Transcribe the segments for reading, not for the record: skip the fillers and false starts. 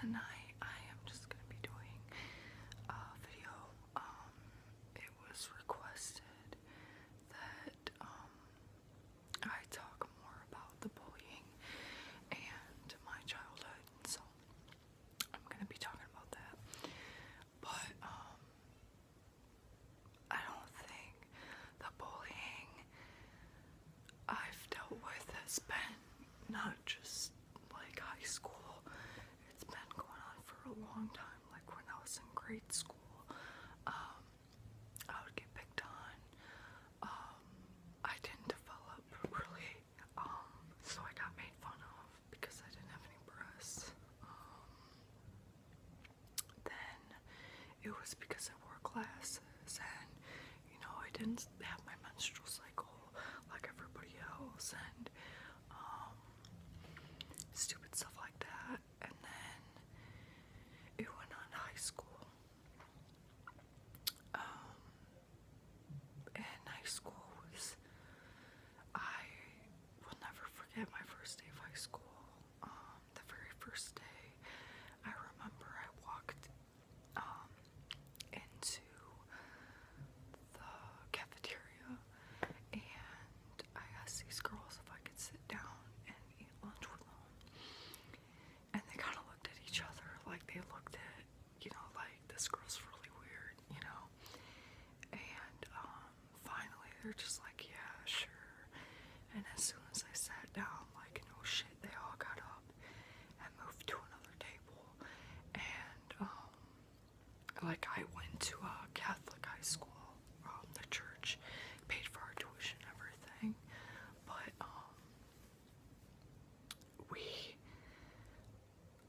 tonight I am just gonna be doing a video. It was requested that I talk more about the bullying and my childhood, so I'm gonna be talking about that. But I don't think the bullying I've dealt with has been not just like high school. It's been going on for a long time. Like when I was in grade school, I would get picked on. I didn't develop really, so I got made fun of because I didn't have any breasts. Then it was because I wore glasses, and I didn't have my menstrual cycle like everybody else, and stupid stuff like that. And then it went on to high school. And high school was, I will never forget my first day of high school. The very first day, I remember I walked into the cafeteria, and I asked these girls if I could sit down and eat lunch with them. And they kind of looked at each other like they looked at, like, this girl's really weird, And finally they're just like, yeah, sure. And as soon as I sat down, like, no shit, they all got up and moved to another table. And like, I went to a Catholic high school. The church paid for our tuition and everything. But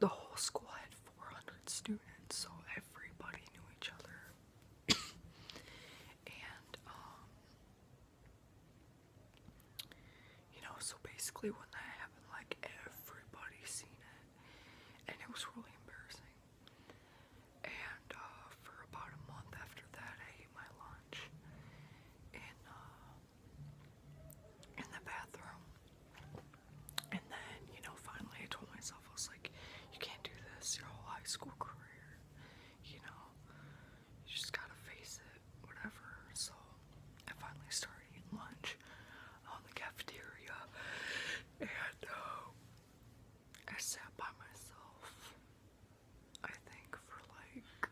the whole school had 400 students, so everybody knew each other. And so basically when that happened, like, everybody seen it, and it was really embarrassing. And for about a month after that, I ate my lunch in the bathroom. And then, finally I told myself, I was like, you can't do this your whole high school career, you just gotta face it, whatever. So I finally started eating lunch on the cafeteria, and I sat by myself, I think, for like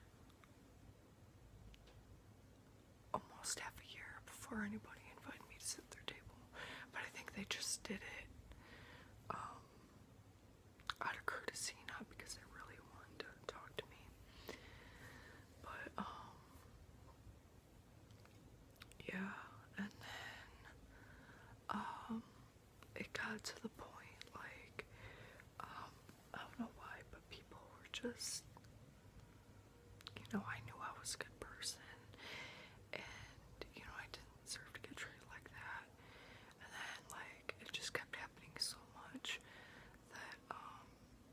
almost half a year before anybody invited me to sit at their table. But I think they just did it out of courtesy, not because they really wanted to talk to me. But yeah, and then it got to the point, like, I don't know why, but people were just, I knew I was a good person, and I didn't deserve to get treated like that. And then, like, it just kept happening so much that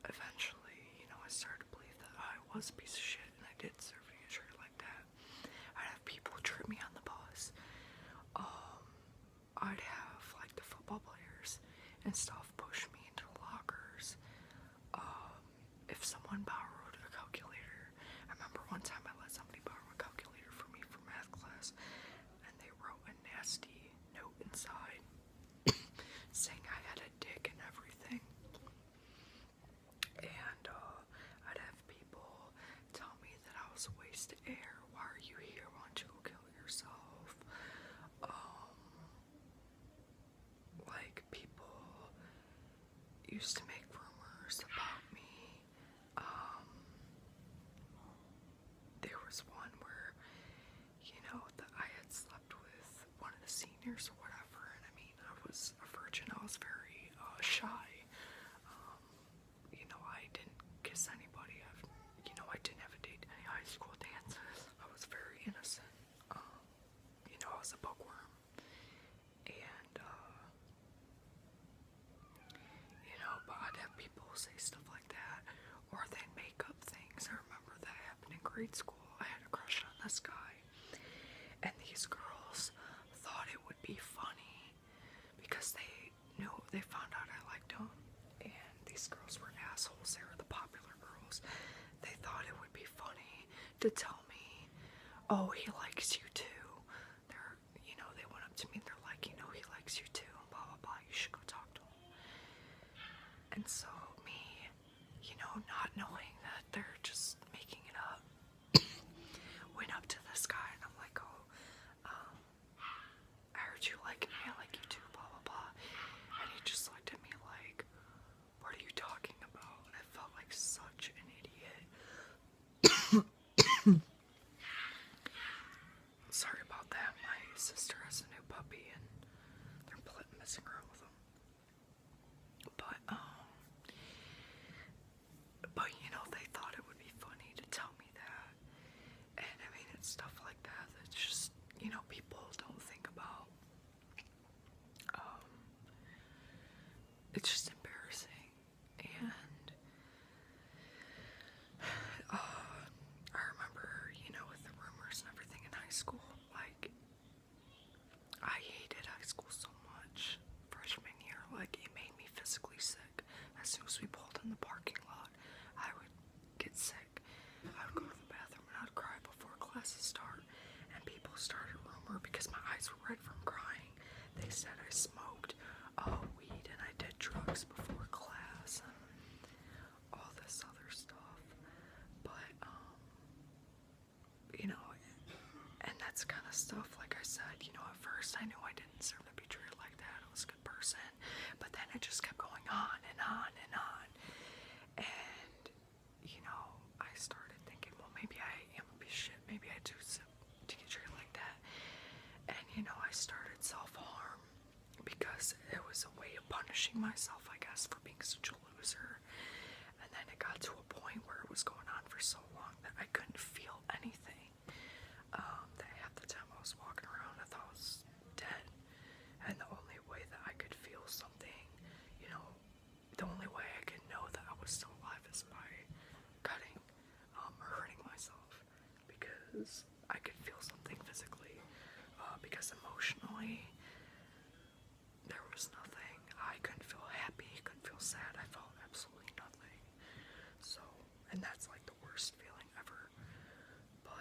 eventually, I started to believe that I was a piece of shit and I did deserve to get treated like that. I'd have people trip me on the bus. I'd have, like, the football players and stuff push me into the lockers. If someone borrowed a calculator, I remember one time I let somebody borrow a calculator for me for math class, and they wrote a nasty note inside saying I had a dick and everything. And I'd have people tell me that I was a waste of air. Why are you here? Why don't you go kill yourself? Like, people used to make rumors about me. There was one where, that I had slept with one of the seniors or whatever, and I mean, I was a virgin. I was very shy. I didn't kiss anybody. I didn't have a date at any high school dances. I was very innocent. I was a bookworm. And, but I'd have people say stuff like that, or they'd make up things. I remember that happened in grade school. I had a crush on this guy, and these girls thought it would be funny because they found out I liked him, and these girls were assholes. They were the popular girls, to tell me, oh, he likes you too. They went up to me, they're like, he likes you too, and blah, blah, blah, you should go talk to him. And so me, not knowing that they're just making it up, went up to this guy, and I'm like, oh, I heard you like me, I like you too, blah, blah, blah. And he just looked at me like, what are you talking about? And I felt like such an idiot. Sorry about that. My sister has a new puppy and they're messing around with him. But they thought it would be funny to tell me that. And I mean, it's stuff like that that's just, people don't think about. It's just embarrassing. And I remember, with the rumors and everything in high school, like, I hated high school so much. Freshman year, like, it made me physically sick. As soon as we pulled in the parking lot, I would get sick. I would go to the bathroom and I'd cry before classes start. And people started a rumor because my eyes were red from crying. They said I smoked weed and I did drugs before class and all this other stuff. But, and that's kind of stuff, like I said, at first I knew I didn't deserve to be treated like that. I was a good person. But then it just kept going on and on and on. And, I started thinking, well, maybe I am a piece of shit. Maybe I do to get treated like that. And, I started self-harm because it was a way of punishing myself, I guess, for being such a loser. And then it got to a point where it was going on for so long that I couldn't feel anything. That half the time I was walking around, I thought I was dead. And the only way that I could feel something, the only way I could know that I was still alive is by cutting or hurting myself. Because I could feel something physically. Because emotionally, there was nothing. I couldn't feel happy, couldn't feel sad. I felt absolutely nothing. So, and that's like the worst feeling ever. But,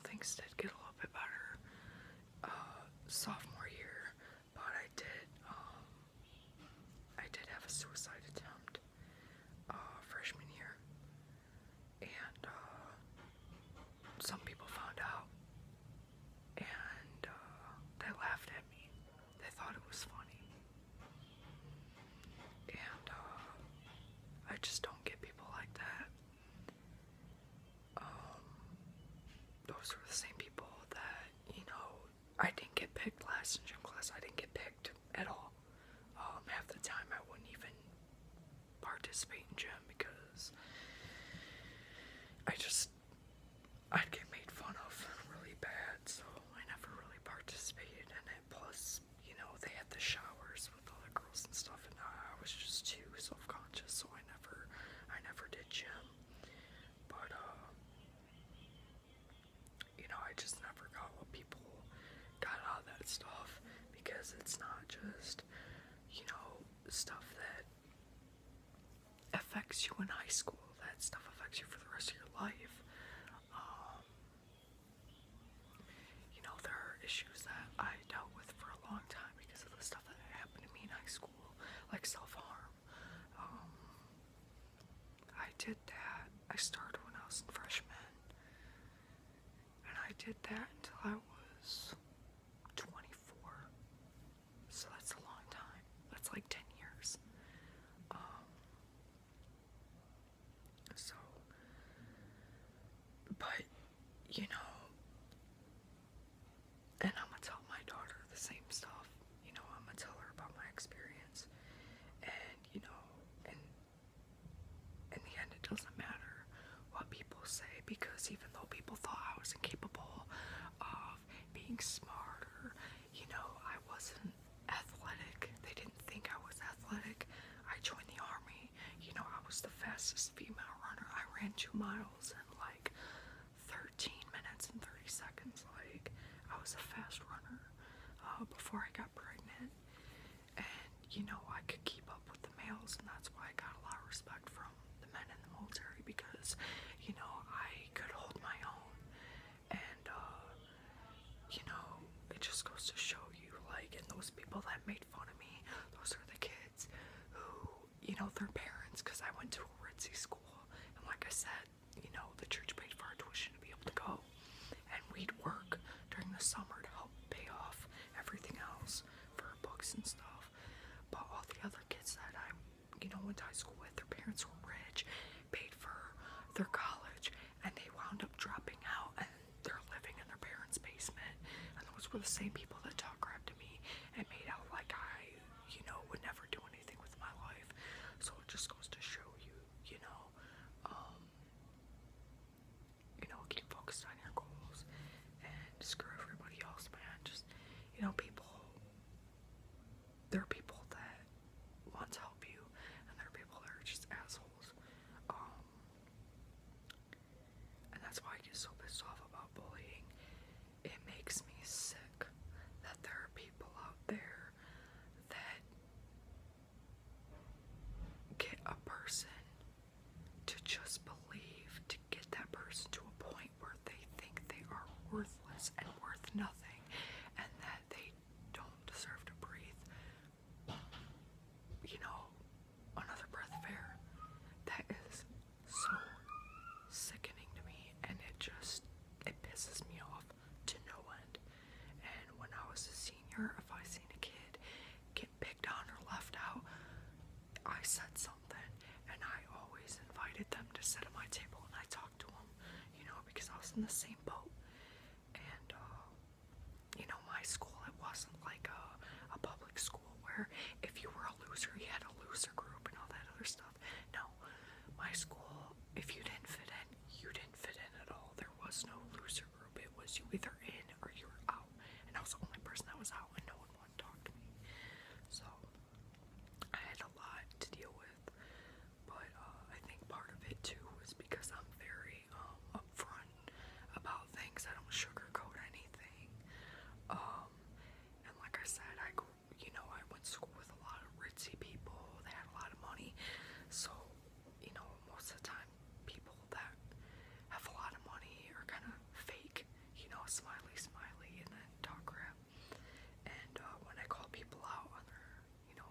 things did get a little bit better sophomore year, but I did have a suicide attempt freshman year, and some people found out, and they laughed at me. They thought it was funny, and I just don't get people like that. Those were the same people that, I didn't get picked last in gym class. I didn't get picked at all. Half the time I wouldn't even participate in gym because I'd get made fun of really bad, so I never really participated in it. Plus, they had the showers with all the girls and stuff, and I was just too self-conscious, so I never did gym. But, I just never got what people got out of that stuff, because it's not just, stuff that affects you in high school. That stuff affects you for the rest of your life. There are issues that I dealt with for a long time because of the stuff that happened to me in high school, like self-harm. I did that. I started when I was a freshman. And I did that until I was 24. So that's a long time. That's like 10 years. But, and I'm gonna tell my daughter the same stuff. I'm gonna tell her about my experience. And, and in the end, it doesn't matter what people say, because even though people thought I was incapable of being smart, or, I wasn't athletic, they didn't think I was athletic. I joined the Army. I was the fastest female runner. I ran 2 miles in like 13 minutes and 30 seconds. Like, I was a fast runner before I got pregnant. And, I could keep up with the males, and that's why I got a lot of respect from the men in the military, because because, you know, I could hold my own. And, you know, it just goes to show you, like, and those people that made fun of me, those are the kids who, you know, their parents, because I went to a ritzy school, and like I said, you know, the church paid for our tuition to be able to go, and we'd work during the summer to help pay off everything else for books and stuff. But all the other kids that I, you know, went to high school with, their parents were rich, paid for their college, and they wound up dropping out, and they're living in their parents' basement. And those were the same people that talk crap to me and made out like I, you know, would never do anything with my life. So it just goes to show you, keep focused on your goals and screw everybody else, man. Just, you know, there are people that want to help you, and there are people that are just assholes. And that's why I get so pissed off about bullying. It makes me sick that there are people out there that get a person to just believe, to get that person to a point where they think they are worthless and worth nothing, and that they don't deserve to breathe, you know, another breath of air. That is so sickening to me, and it pisses me off to no end. And when I was a senior, if I seen a kid get picked on or left out, I said something, and I always invited them to sit at my table and I talked to them, you know, because I was in the same boat. And, you know, my school, it wasn't like a public school where if you were a loser, you had a loser group and all that other stuff. No, my school, if you didn't fit in, you didn't fit in at all. There was no loser group. It was you either in or you were out. And I was the only person that was out, and no one wanted to talk to me. So I had a lot to deal with, but I think part of it too was because I'm very upfront about things. I don't sugarcoat anything. And like I said, I went to school with a lot of ritzy people. They had a lot of money, so you know, most of the time, people that have a lot of money are kind of fake. You know, smiley, and then talk crap. And when I call people out on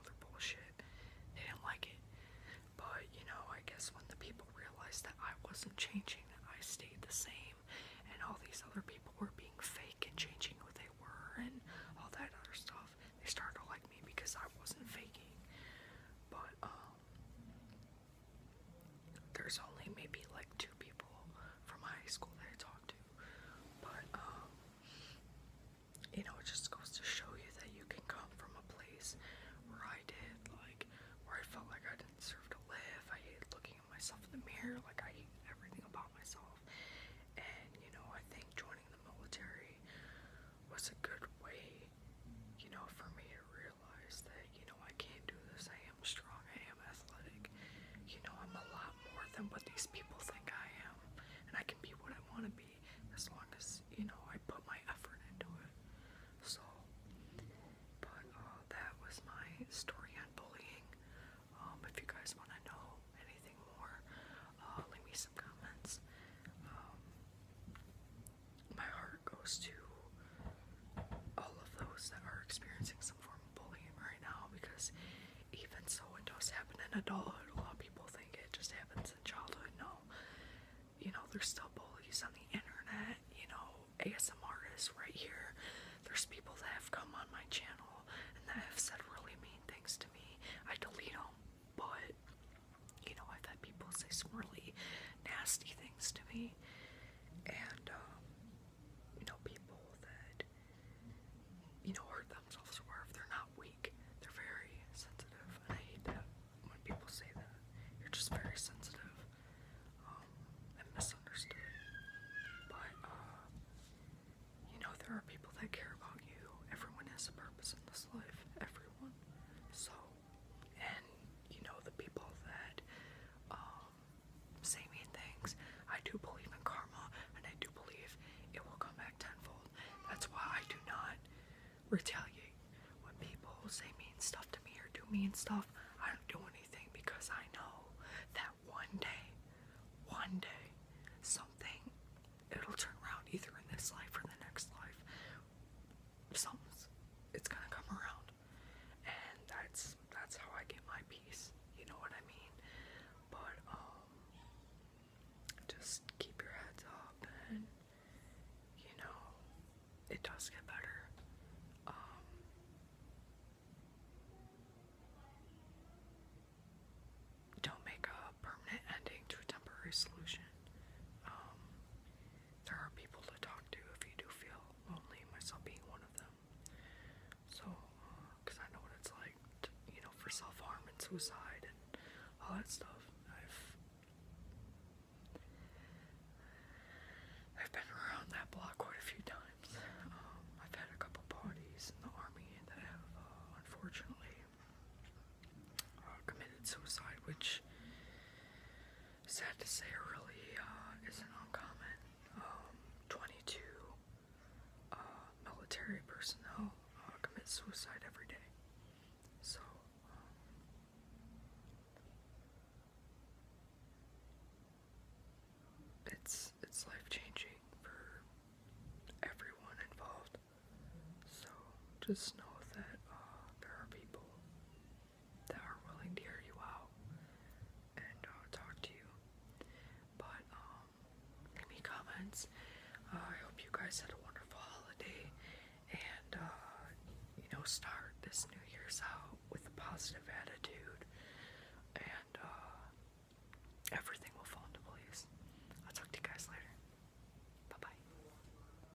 their bullshit, they didn't like it. But, you know, I guess when the people realized that I wasn't changing, that I stayed the same, and all these other people were being fake and changing who they were and all that other stuff, they started to like me because I wasn't faking. But, there's only maybe like 2 people from high school that I talked to. But, you know, it just goes to show you that you can come from a place where I did, like, where I felt like I didn't deserve to live. I hated looking at myself in the mirror, like I hated everything about myself. And, you know, I think joining the military was a good way, you know, for me to realize that, you know, I can do this. I am strong, I am athletic. You know, I'm a lot more than what these people think I am. And I can be what I want to be as long as, you know, I put my effort into it. So, but that was my story on bullying. If you guys want to know anything more, leave me some comments. My heart goes to all of those that are experiencing some form of bullying right now, because even so, it does happen in adulthood. A lot of people think it just happens in childhood. No, you know, there's still bullies on the internet. You know, ASM artists right here. There's people that have come on my channel and that have said really mean things to me. I delete them, but, you know, I've had people say some really nasty things to me. And, you know, people that, you know, hurt themselves, or if they're not weak, they're very sensitive. And I hate that when people say that. You're just very sensitive, and misunderstood. But, you know, there are people that care about you. Everyone has a purpose in this life. Everyone. So, and, you know, the people that, say mean things, I do believe in karma, and I do believe it will come back tenfold. That's why I do not retaliate when people say mean stuff to me or do mean stuff. I don't do anything, because I know that one day one day something, it'll turn around either in this life or the next life. It's gonna come around, and that's how I get my peace. You know what I mean? But just keep your heads up, and you know, it does get better. Don't make a permanent ending to a temporary solution. There are people to talk to if you do feel lonely, myself being one of them. So, because I know what it's like, to, you know, for self-harm and suicide and all that stuff. I've been around that block quite a few times. I've had a couple buddies in the army that have, unfortunately, committed suicide, which, sad to say, really isn't uncommon. 22 military personnel commit suicide every day. So, it's life-changing for everyone involved. So, just know that there are people that are willing to hear you out and talk to you. But leave me comments. I hope you guys had a